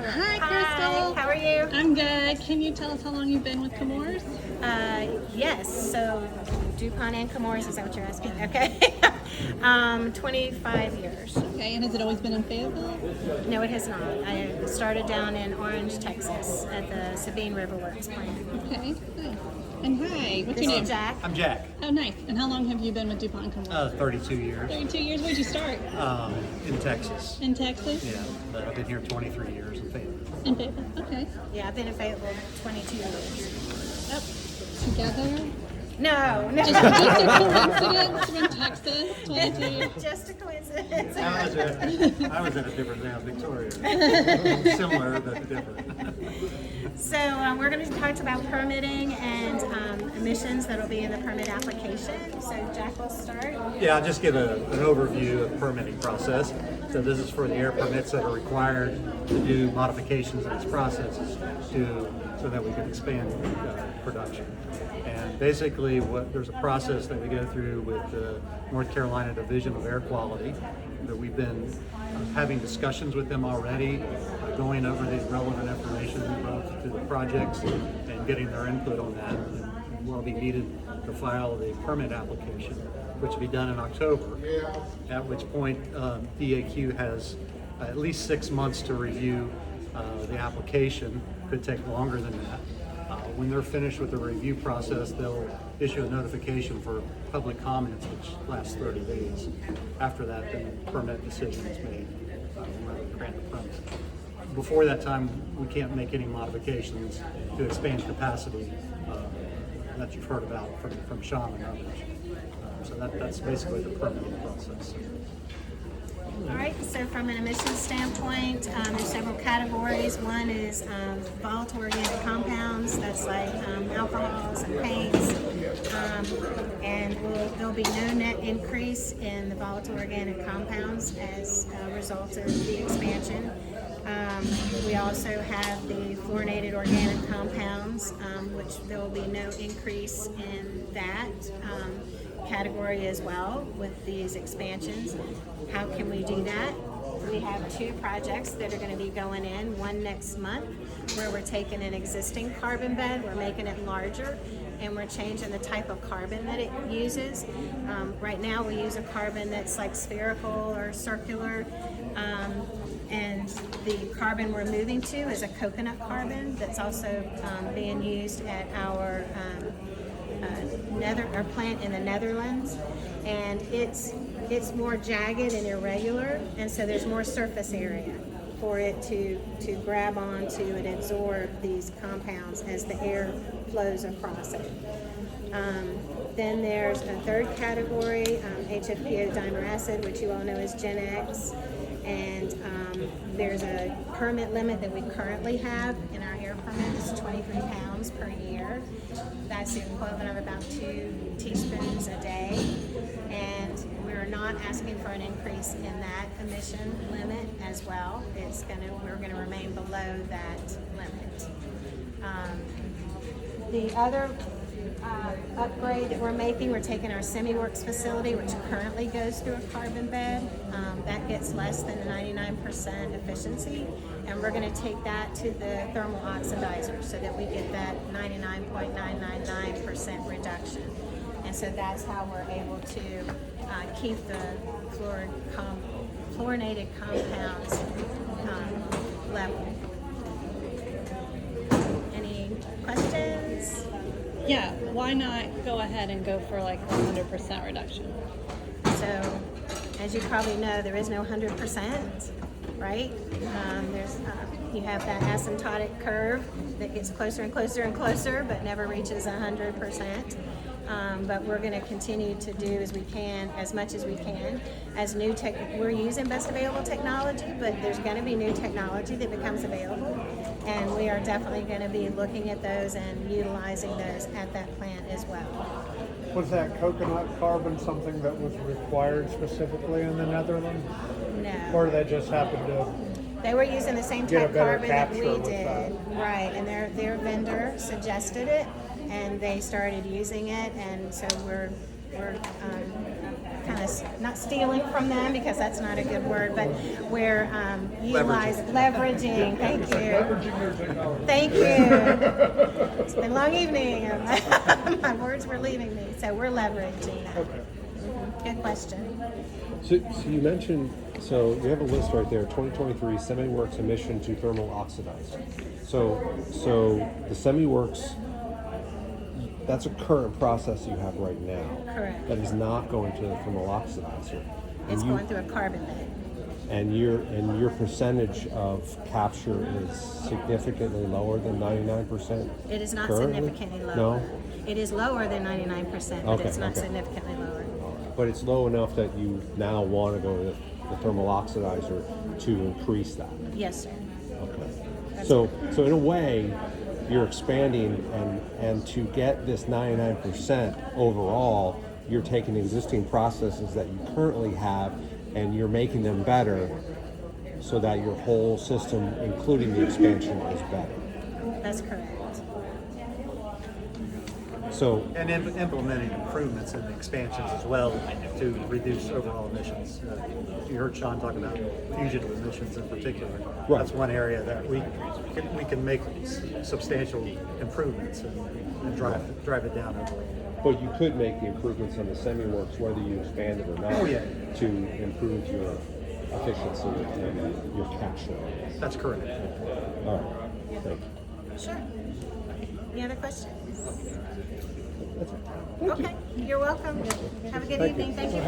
Hi, Crystal. How are you? I'm good. Can you tell us how long you've been with Chemours? Yes. So DuPont and Chemours, is that what you're asking? Okay. 25 years. Okay, and has it always been in Fayetteville? No, it has not. I started down in Orange, Texas, at the Sabine River Works plant. Okay, nice. And hi, what's This your name? is Jack. I'm Jack. Oh, nice. And how long have you been with DuPont and Chemours? 32 years 32 years. Where'd you start? in Texas. In Texas? Yeah, but I've been here 23 years in Fayetteville. In Fayetteville. Okay. Yeah, I've been in Fayetteville 22 years. Together? No. Just a coincidence from Texas. 22 years. Just a coincidence. I was at a different town, Victoria. Similar, but different. So we're going to talk about permitting and emissions that will be in the permit application. So Jack will start. Yeah, I'll just give an overview of the permitting process. So this is for the air permits that are required to do modifications in these processes so that we can expand production. And basically, there's a process that we go through with the North Carolina Division of Air Quality that we've been having discussions with them already, going over the relevant information relative to the projects and getting their input on that. And will be needed to file the permit application, which will be done in October, at which point DAQ has at least 6 months to review the application. Could take longer than that. When they're finished with the review process, they'll issue a notification for public comments, which lasts 30 days. After that, then the permit decision is made, whether to grant the permit. Before that time, we can't make any modifications to expand capacity that you've heard about from Sean and others. So that's basically the permitting process. All right, so from an emissions standpoint, there's several categories. One is volatile organic compounds, that's like alcohols and paints, and there'll be no net increase in the volatile organic compounds as a result of the expansion. We also have the fluorinated organic compounds, which there will be no increase in that category as well with these expansions. How can we do that? We have 2 projects that are going to be going in, one next month where we're taking an existing carbon bed, we're making it larger, and we're changing the type of carbon that it uses. Right now we use a carbon that's like spherical or circular, and the carbon we're moving to is a coconut carbon that's also being used at our our plant in the Netherlands, and it's more jagged and irregular, and so there's more surface area for it to grab onto and absorb these compounds as the air flows across it. Then there's a third category, HFPO dimer acid, which you all know is Gen X, and there's a permit limit that we currently have in our air permit is 23 pounds per year. That's the equivalent of about 2 teaspoons a day, and we're not asking for an increase in that emission limit as well. We're gonna remain below that limit. The other upgrade that we're making, we're taking our semi-works facility, which currently goes through a carbon bed, that gets less than 99% efficiency, and we're going to take that to the thermal oxidizer so that we get that 99.999% reduction. And so that's how we're able to keep the fluorinated compounds level. Any questions? Yeah, why not go ahead and go for like 100% reduction? So, as you probably know, there is no 100%, right? You have that asymptotic curve that gets closer and closer and closer, but never reaches 100%. But we're going to continue to do as much as we can. We're using best available technology, but there's going to be new technology that becomes available, and we are definitely going to be looking at those and utilizing those at that plant as well. Was that coconut carbon something that was required specifically in the Netherlands? No. Or they just happened to They were using the same get a type better carbon that we capture with did, that? right? And their vendor suggested it, and they started using it, and so we're kind of not stealing from them because that's not a good word, but we're leveraging. Thank you. Thank you. It's been a long evening. And my words were leaving me, so we're leveraging that. Good question. So you mentioned, so you have a list right there, 2023 semi-works emission to thermal oxidizer. So the semi-works, that's a current process you have right now. Correct. That is not going to the thermal oxidizer. It's going through a carbon bed. And your percentage of capture is significantly lower than 99%? It is not currently? significantly lower. No? It is lower than 99%, but Okay, it's not okay. significantly lower. But it's low enough that you now want to go to the thermal oxidizer to increase that. Yes, sir. Okay. So in a way, you're expanding, and to get this 99% overall, you're taking existing processes that you currently have and you're making them better so that your whole system, including the expansion, is better. That's correct. So, And implementing improvements in the expansions as well to reduce overall emissions. You heard Sean talk about fugitive emissions in particular. Right. That's one area that we can make substantial improvements and drive it down overall. but you could make the improvements on the semi-works whether you expand it or not Oh, yeah. to improve your efficiency and your capture. That's correct. All right. Thank you. Sure. Any other questions? That's it. Okay. You're welcome. Have a good evening. Thank you.